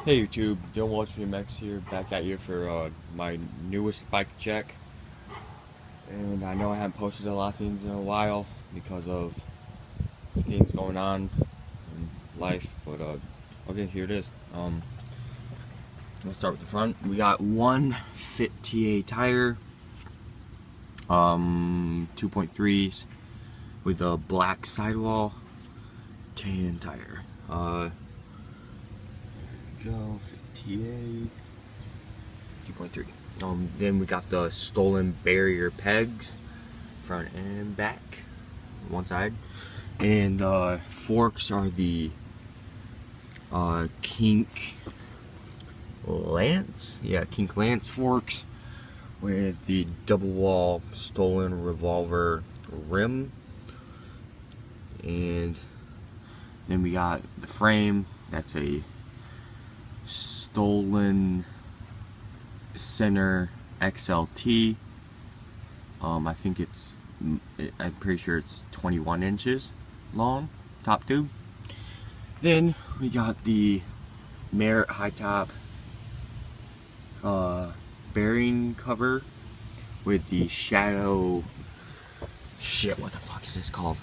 Hey YouTube, Don't Watch BMX here, back at you for my newest bike check. And I know I haven't posted a lot of things in a while because of things going on in life, but okay, here it is. Let's start with the front. We got one Fit TA tire, 2.3s with a black sidewall, tan tire. Go Fit TA. 2.3. Then we got the stolen barrier pegs, front and back, one side, and forks are the Kink Lance, Kink Lance forks with the double wall stolen revolver rim, and then we got the frame. That's a stolen Center XLT. I think I'm pretty sure it's 21 inches long, top tube. Then we got the Merit high top bearing cover with the Shadow, what the fuck is this called?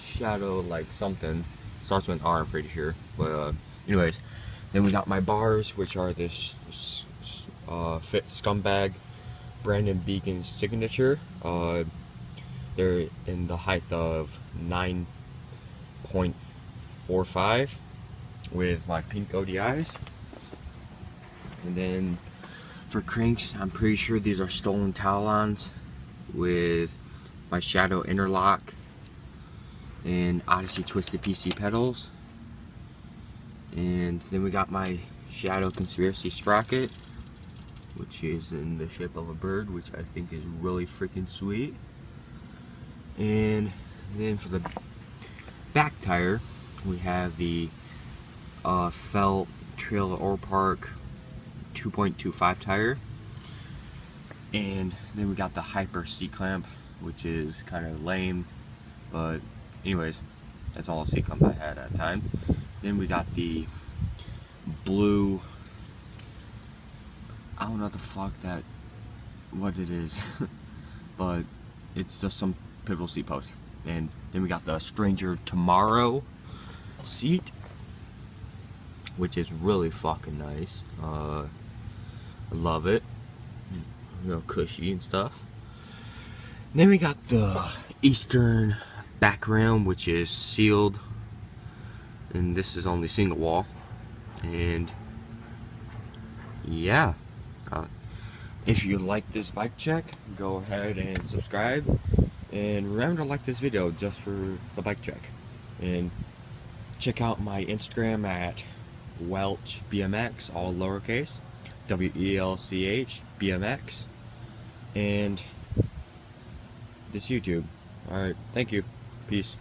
Shadow like something, starts with an R, I'm pretty sure, but anyways. Then we got my bars, which are this Fit Scumbag Brandon Beacon signature. They're in the height of 9.45 with my pink ODIs. And then for cranks, I'm pretty sure these are stolen Talons with my Shadow interlock and Odyssey Twisted PC pedals. And then we got my Shadow Conspiracy sprocket, which is in the shape of a bird, which I think is really freaking sweet. And then for the back tire, we have the Felt Trail Ore Park 2.25 tire. And then we got the Hyper C-clamp, which is kind of lame, but anyways, that's all the C-clamp I had at the time. Then we got the blue, I don't know what the fuck what it is, but it's just some pivotal seat post. And then we got the Stranger Tomorrow seat, which is really fucking nice. I love it, real cushy and stuff. And then we got the Eastern back rim, which is sealed, and this is only single wall. And yeah, if you like this bike check, go ahead and subscribe, and remember to like this video just for the bike check. And check out my Instagram at Welch BMX, all lowercase, WELCH BMX, and this YouTube. Alright, thank you, peace.